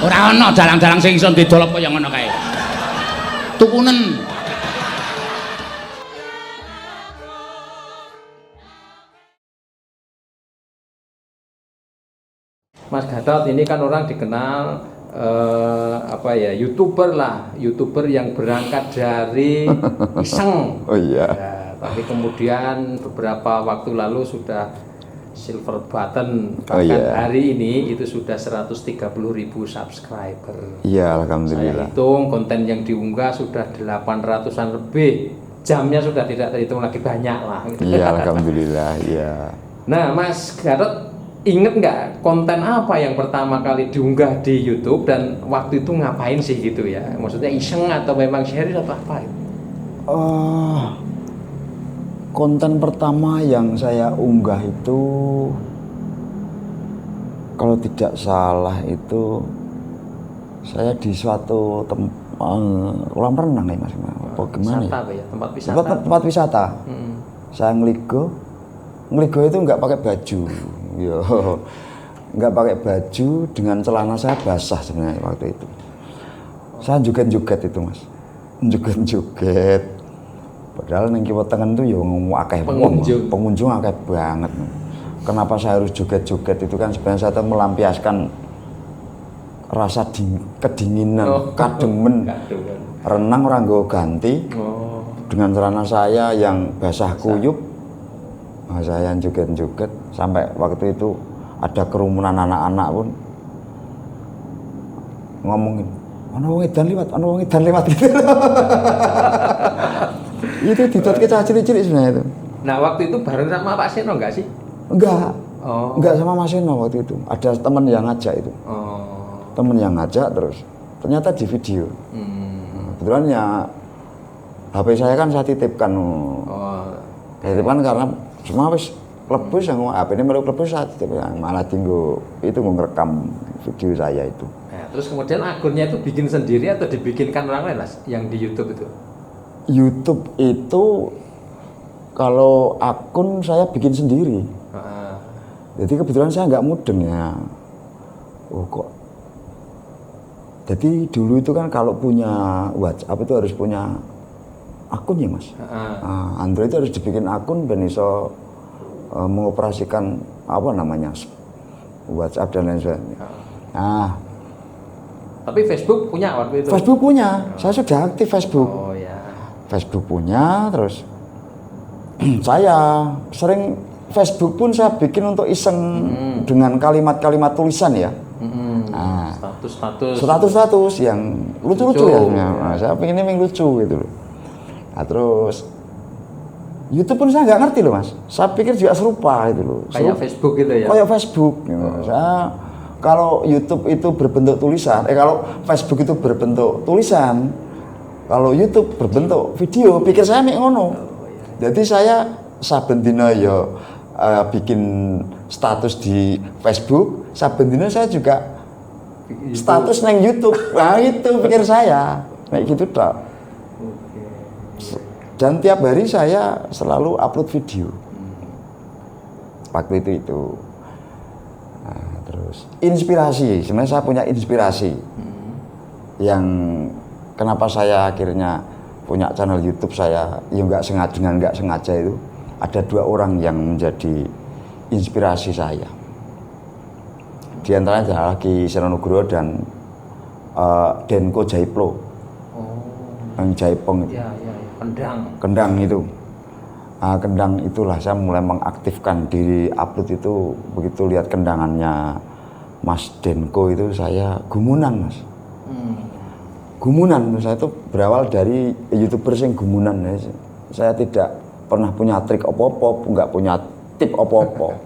Ora ana dalang-dalang sing iso didol apa ya ngono kae. Tukunen. Mas Gatot ini kan orang dikenal YouTuber lah, YouTuber yang berangkat dari iseng. Oh iya. Ya, tapi kemudian beberapa waktu lalu sudah silver button, bahkan hari ini itu sudah 130.000 subscriber. Iya, alhamdulillah. Saya hitung konten yang diunggah sudah 800-an lebih, jamnya sudah tidak terhitung lagi, banyak lah. Iya, alhamdulillah. Iya. Nah, Mas Gatot, inget nggak konten apa yang pertama kali diunggah di YouTube dan waktu itu ngapain sih gitu ya? Maksudnya iseng atau memang serius atau apa? Konten pertama yang saya unggah itu, kalau tidak salah itu saya di suatu kolam renang ya Mas. Apa gimana wisata, ya? Ya? Tempat wisata. Tempat wisata. Saya ngeligo itu nggak pakai baju. Yo, nggak pakai baju, dengan celana saya basah sebenarnya waktu itu. Saya joget-joget itu Mas, joget-joget. Padahal neng kiwa tengen tuh ya ngomong akeh pengunjung akeh banget. Kenapa saya harus joget-joget itu kan sebenarnya saya melampiaskan rasa kedinginan, kademen. Renang orang gue ganti dengan celana saya yang basah kuyup. Nah, saya joget-joget sampai waktu itu ada kerumunan anak-anak pun ngomongin, ana wong edan liwat gitu. Itu ditot kita cilik-cilik sebenarnya itu. Nah, waktu itu bareng sama Pak Seno enggak sih? Enggak. Enggak sama Mas Seno waktu itu. Ada teman yang ngajak itu. Teman yang ngajak terus ternyata di video. Kebetulan ya HP saya kan saya titipkan. Titipkan karena semua wis klebus yang HP ini melu klebus saat itu malah tinggu itu ngerekam video saya itu. Nah, terus kemudian akunnya itu bikin sendiri atau dibikinkan orang lain Mas yang di YouTube itu? YouTube itu kalau akun saya bikin sendiri. Jadi kebetulan saya nggak mudeng ya. Kok. Jadi dulu itu kan kalau punya WhatsApp itu harus punya akun ya Mas. Android itu harus dibikin akun ben iso mengoperasikan apa namanya WhatsApp dan lain sebagainya. Tapi Facebook punya waktu itu. Facebook punya, saya sudah aktif Facebook. Facebook punya, terus saya sering Facebook pun saya bikin untuk iseng dengan kalimat-kalimat tulisan ya. Status yang lucu-lucu ya. Nah, saya pengennya yang lucu gitu loh. Nah, terus YouTube pun saya nggak ngerti loh Mas. Saya pikir juga serupa gitu loh. Kayak Facebook gitu ya? Kayak Facebook. Gitu. Saya kalau YouTube itu berbentuk tulisan, kalau Facebook itu berbentuk tulisan, kalau YouTube berbentuk video, pikir saya mek ngono. Jadi saya saben dina ya bikin status di Facebook, saben dina saya juga status neng YouTube. Nah itu pikir saya, kayak gitu tok. Dan tiap hari saya selalu upload video. Waktu itu. Nah, terus inspirasi, sebenarnya saya punya inspirasi yang kenapa saya akhirnya punya channel YouTube saya, ya nggak sengaja itu ada dua orang yang menjadi inspirasi saya. Di antaranya adalah Ki Seno Nugroho dan Denko Jaiplo, yang Jaipong itu. Kendang itu. Kendang itulah saya mulai mengaktifkan diri upload itu begitu lihat kendangannya Mas Denko itu saya gumunan Mas. Gumunan, saya itu berawal dari YouTuber yang gumunan ya. Saya tidak pernah punya trik opo-opo, nggak punya tip opo-opo.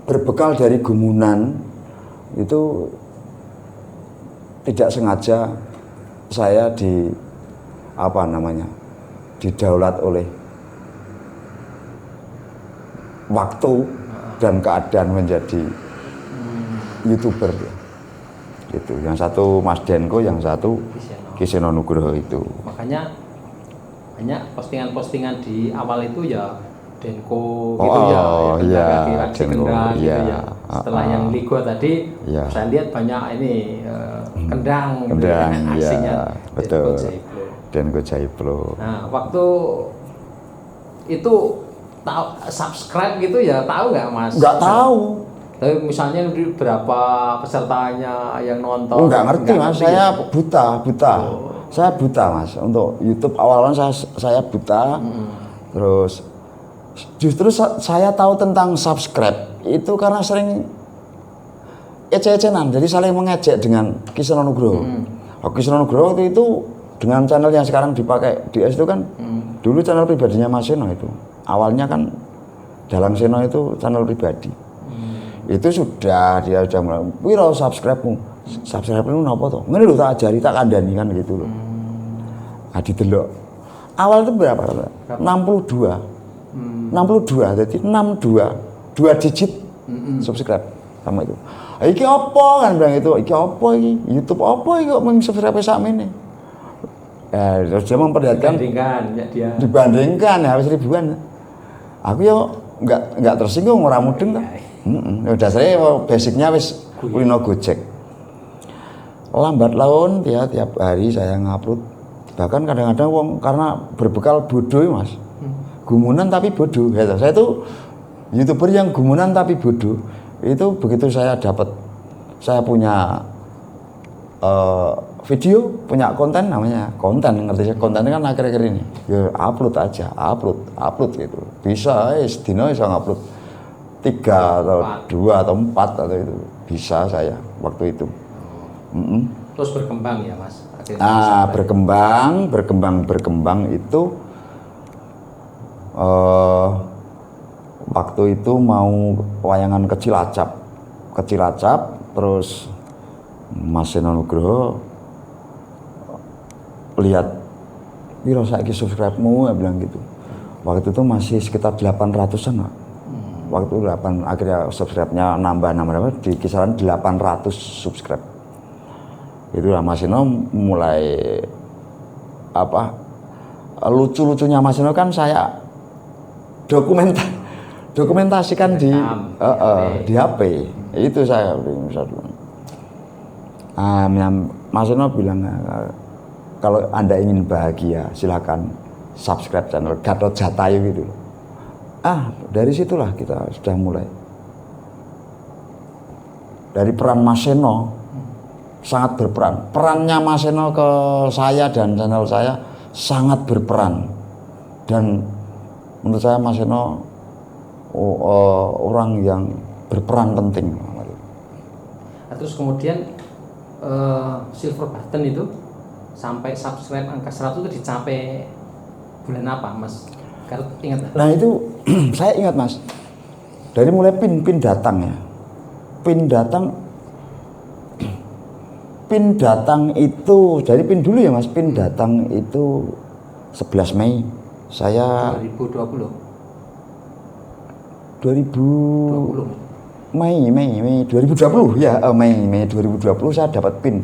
Berbekal dari gumunan itu tidak sengaja saya didaulat oleh waktu dan keadaan menjadi YouTuber ya. Gitu. Yang satu Mas Denko, yang satu Ki Seno Nugroho itu. Makanya banyak postingan-postingan di awal itu ya Denko gitu ya. Iya, Denko gitu ya. Setelah yang Ligo tadi Ya. Saya lihat banyak ini kendang, gitu Kendang, ya, aksinya ya, betul. Denko Jaiplo. Denko Jaiplo. Nah, waktu itu tahu subscribe gitu ya, tahu nggak Mas? Nggak tahu. Tapi misalnya berapa pesertanya yang nonton? Oh, nggak ngerti Mas, saya ya? buta. Saya buta Mas, untuk YouTube awal-awal saya buta. Terus justru saya tahu tentang subscribe itu karena sering ece-ecenan, jadi saling mengejek dengan Ki Seno Nugroho. Ki Seno Nugroho waktu itu dengan channel yang sekarang dipakai DS itu kan dulu channel pribadinya Mas Seno itu. Awalnya kan Dalang Seno itu channel pribadi. Itu sudah dia sudah mulai, "Wiro subscribe-mu." Subscribe-mu napa to? Ngene lho tak ajari, tak kandhani kan gitu loh. Nah, didelok. Awal itu berapa? 62. 62, jadi 62. 2 digit subscribe sama itu. Iki apa kan bilang itu? Iki apa iki? YouTube apa iki kok subscribe sakmene? Terus dia memperlihatkan dibandingkan ya habis ribuan. Aku yo enggak tersinggung, ora mudeng ta. Udah saya basicnya wis kulino Gojek. Lambat laun dia tiap hari saya ngupload. Bahkan kadang-kadang wong karena berbekal bodoh Mas. Gumunan tapi bodoh. Gitu. Saya tuh YouTuber yang gumunan tapi bodoh. Itu begitu saya punya video, punya konten namanya konten, ngerti sih? Konten kan akhir-akhir ini ya upload aja, upload gitu. Bisa sedina bisa ngupload 3 atau 2 atau 4 atau itu bisa saya waktu itu. Terus berkembang ya Mas? Akhirnya berkembang itu waktu itu mau wayangan kecil acap, terus Mas Seno Nugroho lihat, "Piro saiki subscribe-mu?" bilang gitu. Waktu itu masih sekitar 800-an Pak. Waktu 8 akhirnya subscribe-nya nambah di kisaran 800 subscribe. Itulah Mas Seno mulai lucu-lucunya Mas Seno kan saya dokumentasikan di HP. Itu saya Mas Seno bilang, "Kalau Anda ingin bahagia silakan subscribe channel Gatot Jatayu gitu." Dari situlah kita sudah mulai. Dari peran Mas Seno sangat berperan. Perannya Mas Seno ke saya dan channel saya sangat berperan. Dan menurut saya Mas Seno orang yang berperan penting. Terus kemudian silver button itu sampai subscribe angka 100 itu dicapai bulan apa Mas? Garut ingat? Nah itu saya ingat Mas. Dari mulai pin datang ya. Pin datang itu dari pin dulu ya Mas. Pin datang itu 11 Mei. Saya 2020. Mei 2020 ya, Mei 2020 saya dapat pin.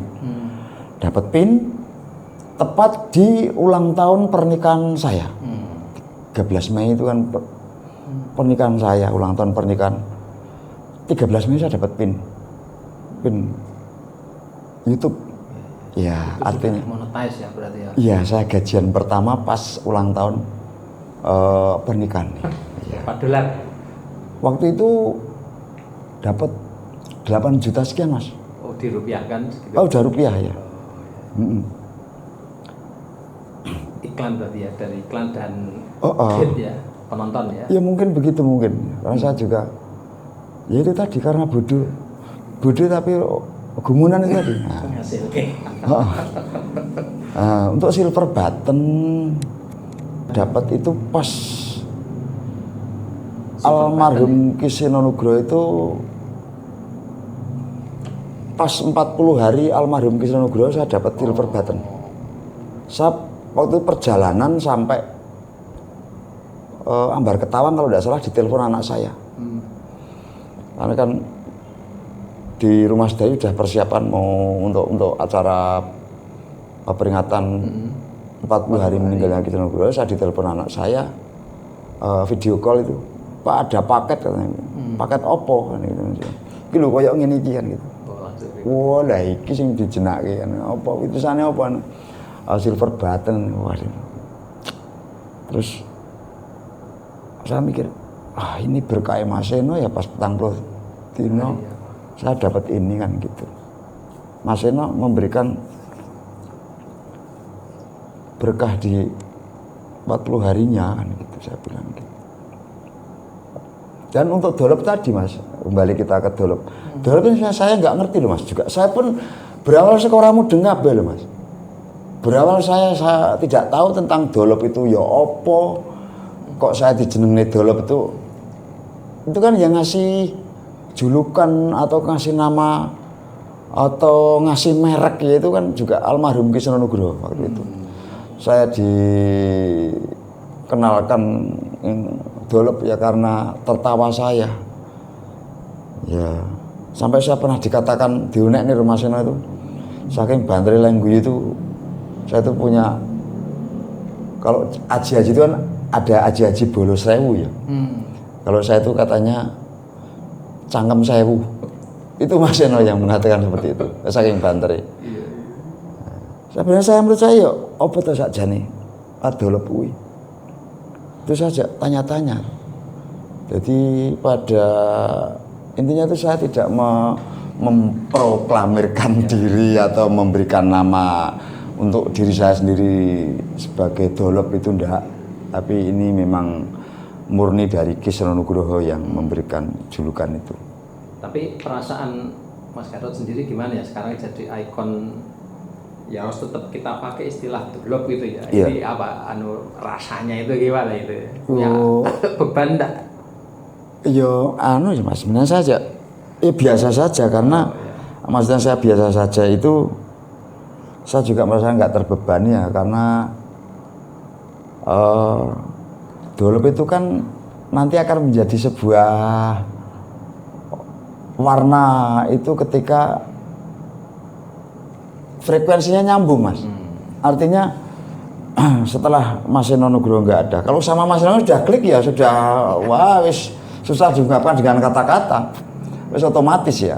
Dapat pin tepat di ulang tahun pernikahan saya. 13 Mei itu kan pernikahan saya, ulang tahun pernikahan. 13 Mei saya dapat pin YouTube. Ya, itu artinya monetize ya berarti ya. Iya, saya gajian pertama pas ulang tahun pernikahan. Berapa dolar? Waktu itu dapat 8 juta sekian Mas. Oh, dirupiahkan segitu. Udah rupiah ya. Iklan berarti ya, dari iklan dan hit ya, penonton ya. Ya mungkin begitu karena saya juga ya itu tadi karena bodoh tapi gumunan itu tadi. Untuk silver button dapat itu pas almarhum Ki Seno Nugroho itu pas 40 hari almarhum Ki Seno Nugroho saya dapat silver button. Saya waktu perjalanan sampai Ambar Ketawang kalau tidak salah ditelepon anak saya. Karena kan di Rumah Sedayu sudah persiapan mau untuk acara peringatan 40 hari meninggalnya Ki Seno Nugroho. Saya ditelepon anak saya, video call itu, "Pak, ada paket," katanya. "Paket opo?" kan gitu. "Iki lho koyo ngene iki kan gitu." Wah, lah iki sing dijenake apa utusane apa? Silver button. Waduh. Terus saya mikir, ini berkah Mas Seno ya pas petang puluh dino saya dapat ini kan gitu. Mas Seno memberikan berkah di 40 harinya kan gitu, saya bilang gitu. Dan untuk dolop tadi Mas, kembali kita ke dolop. Dolop ini saya nggak ngerti loh Mas juga. Saya pun berawal sekolah mudeng kabeh loh Mas. Berawal saya tidak tahu tentang dolop itu ya opo. Kok saya dijenengi dolop itu kan yang ngasih julukan atau ngasih nama atau ngasih merek ya itu kan juga almarhum Ki Seno Nugroho waktu itu. Saya dikenalkan dolop ya karena tertawa saya. Ya, sampai saya pernah dikatakan diunek nih Mas Seno itu. Saking banter lengguy itu saya tuh punya, kalau aji-aji itu kan ada aji-aji bolo sewu ya. Kalau saya itu katanya cangkem sewu. Itu Mas Seno yang mengatakan seperti itu. Saking banter. Sebenarnya saya menurut saya apa tuh saja nih dolop kuwi. Itu saja tanya-tanya. Jadi pada intinya itu saya tidak memproklamirkan diri atau memberikan nama untuk diri saya sendiri sebagai dolop itu enggak. Tapi ini memang murni dari Ki Seno Nugroho yang memberikan julukan itu. Tapi perasaan Mas Gatot sendiri gimana ya sekarang jadi ikon? Ya harus tetap kita pakai istilah dolop gitu ya. Iya. Ini apa rasanya itu gimana itu? Ya beban enggak? Yo ya Mas, sebenarnya saja biasa saja karena maksudnya saya biasa saja itu saya juga merasa nggak terbebani ya karena dolop itu kan nanti akan menjadi sebuah warna itu ketika frekuensinya nyambung Mas. Artinya setelah Mas Seno Nugroho nggak ada, kalau sama Mas Seno sudah klik ya sudah wah wis susah diungkapkan dengan kata-kata, wis otomatis ya,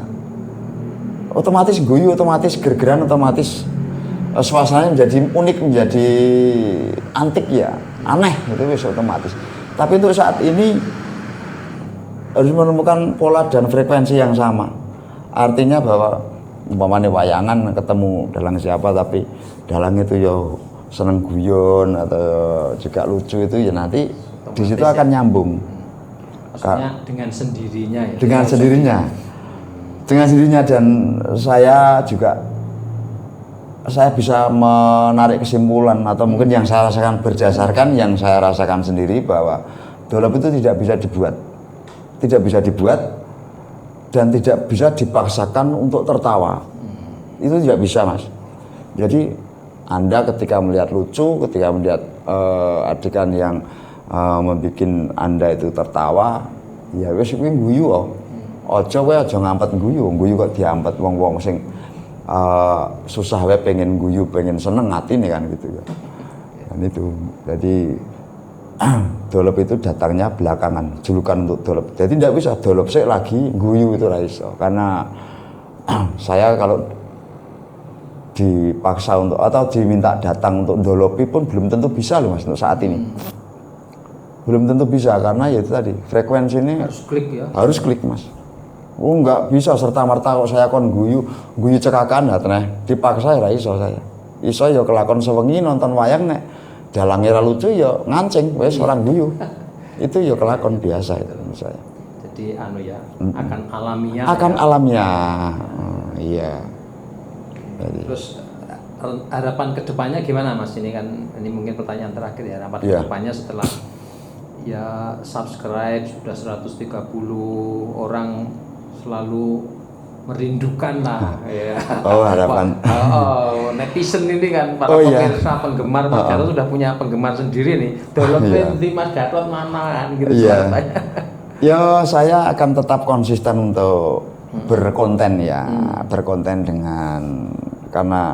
otomatis guyu, otomatis gergeran, otomatis suasananya menjadi unik, menjadi antik ya, aneh itu wis otomatis. Tapi untuk saat ini harus menemukan pola dan frekuensi yang sama. Artinya bahwa umpamanya wayangan ketemu dalang siapa tapi dalang itu ya seneng guyon atau juga lucu itu ya nanti di situ akan nyambung. Maksudnya dengan sendirinya ya. Dengan sendirinya dan saya juga saya bisa menarik kesimpulan atau mungkin yang saya rasakan berdasarkan yang saya rasakan sendiri bahwa dolop itu tidak bisa dibuat dan tidak bisa dipaksakan untuk tertawa. Itu tidak bisa Mas. Jadi Anda ketika melihat lucu, ketika melihat adegan yang membuat Anda itu tertawa, ya wis kuwi guyu kok. Aja wae aja ngampet guyu kok diampet wong-wong sing susah wae pengen guyu, pengen seneng atine kan gitu ya. Dan itu. Jadi dolop itu datangnya belakangan, julukan untuk dolop. Jadi tidak bisa dolop sik lagi guyu itu ra iso. Karena saya kalau dipaksa untuk atau diminta datang untuk dolopi pun belum tentu bisa loh Mas untuk saat ini. Belum tentu bisa karena ya itu tadi frekuensi ini harus klik ya. Harus klik Mas. Enggak bisa serta-merta kok saya kon guyu cekakan ya dipaksa ya ra iso saya. Iso ya kelakon sewengi nonton wayang nek dalange ra lucu ya ngancing wis orang guyu. Itu ya kelakon biasa itu menurut saya. Jadi akan alamiah. Akan ya? Alamiah. Iya. Jadi. Terus harapan kedepannya gimana Mas? Ini kan ini mungkin pertanyaan terakhir ya. Harapan kedepannya setelah ya subscribe sudah 130 orang selalu merindukan lah ya. Oh harapan. Netizen ini kan para pemirsa penggemar Mas Gatot sudah punya penggemar sendiri nih. Dolopin di Mas Gatot mana kan gitu ceritanya. Ya saya akan tetap konsisten untuk berkonten ya, berkonten dengan karena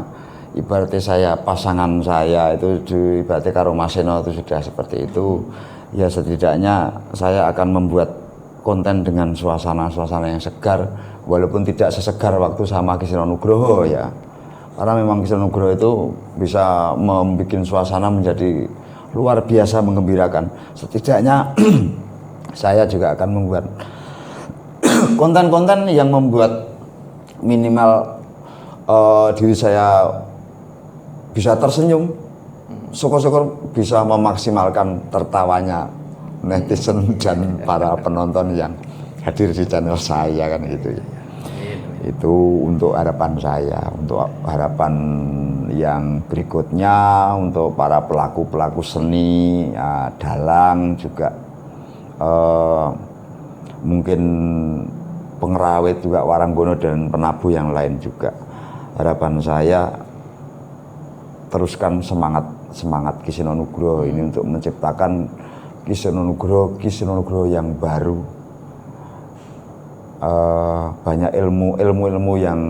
ibaratnya saya pasangan saya itu ibaratnya karo Mas Seno itu sudah seperti itu. Ya setidaknya saya akan membuat konten dengan suasana yang segar, walaupun tidak sesegar waktu sama Ki Seno Nugroho ya, karena memang Ki Seno Nugroho itu bisa membuat suasana menjadi luar biasa menggembirakan. Setidaknya saya juga akan membuat konten-konten yang membuat minimal diri saya bisa tersenyum, syukur-syukur bisa memaksimalkan tertawanya netizen dan para penonton yang hadir di channel saya kan gitu ya. Itu untuk harapan saya, untuk harapan yang berikutnya untuk para pelaku-pelaku seni, ya, dalang juga, mungkin pengerawit juga, waranggono dan penabuh yang lain juga. Harapan saya teruskan semangat Ki Seno Nugroho ini untuk menciptakan Ki Seno Nugroho yang baru. Banyak ilmu yang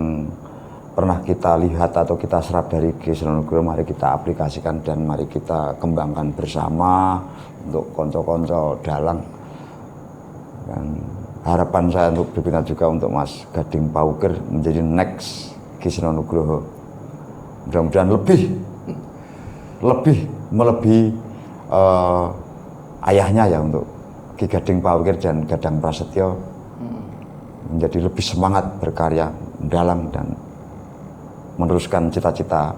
pernah kita lihat atau kita serap dari Ki Seno Nugroho, mari kita aplikasikan dan mari kita kembangkan bersama untuk konco-konco dalang. Dan harapan saya untuk berpindah juga untuk Mas Gading Paukir menjadi next Ki Seno Nugroho. Mudah-mudahan lebih melebihi ayahnya ya, untuk Ki Gading Paukir dan Gadang Prasetyo menjadi lebih semangat berkarya mendalang dan meneruskan cita-cita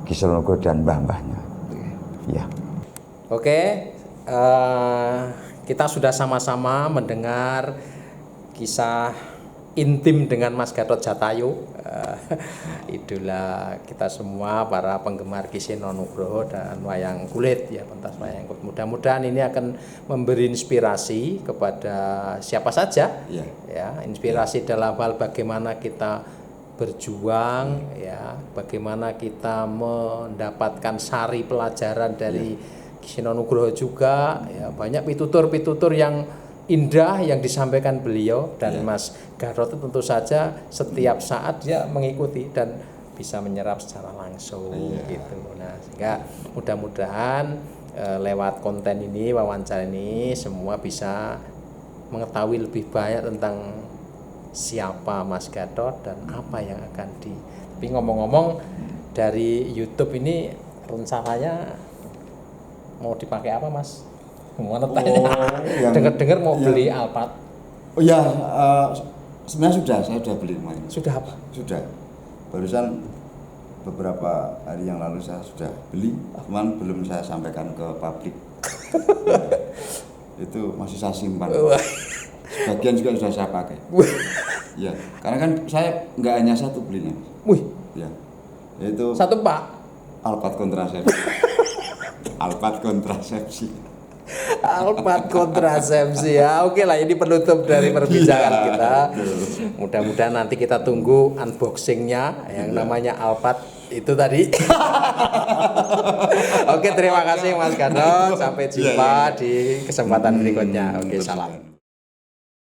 Ki Seno Nugroho dan mbah-mbahnya. Ya. Oke, kita sudah sama-sama mendengar kisah intim dengan Mas Gatot Jatayu, idola kita semua para penggemar Ki Seno Nugroho dan wayang kulit ya, pentas wayang kulit. Mudah-mudahan ini akan memberi inspirasi kepada siapa saja, ya, inspirasi dalam hal bagaimana kita berjuang, ya, bagaimana kita mendapatkan sari pelajaran dari Ki Seno Nugroho juga, ya, banyak pitutur-pitutur yang indah yang disampaikan beliau dan Mas Gatot itu tentu saja setiap saat dia mengikuti dan bisa menyerap secara langsung gitu. Nah, sehingga mudah-mudahan lewat konten ini, wawancara ini, semua bisa mengetahui lebih banyak tentang siapa Mas Gatot dan apa yang akan di. Tapi ngomong-ngomong, dari YouTube ini rencananya mau dipakai apa, Mas? Mau tanya. Dengar-dengar mau beli Alphard. Oh ya, sebenarnya saya sudah beli kemarin. Sudah apa? Sudah. Barusan beberapa hari yang lalu saya sudah beli, cuman belum saya sampaikan ke publik. Itu masih saya simpan. Sebagian juga sudah saya pakai. Ya, karena kan saya nggak hanya satu belinya. Wih. Ya. Yaitu satu Pak. Alphard kontrasepsi. Alphard kontrasepsi. Alphard kontrasepsi ya. Oke lah, ini penutup dari perbincangan kita. Mudah-mudahan nanti kita tunggu unboxingnya yang namanya Alphard itu tadi. Oke, terima kasih Mas Gatot. Sampai jumpa di kesempatan berikutnya. Oke, salam.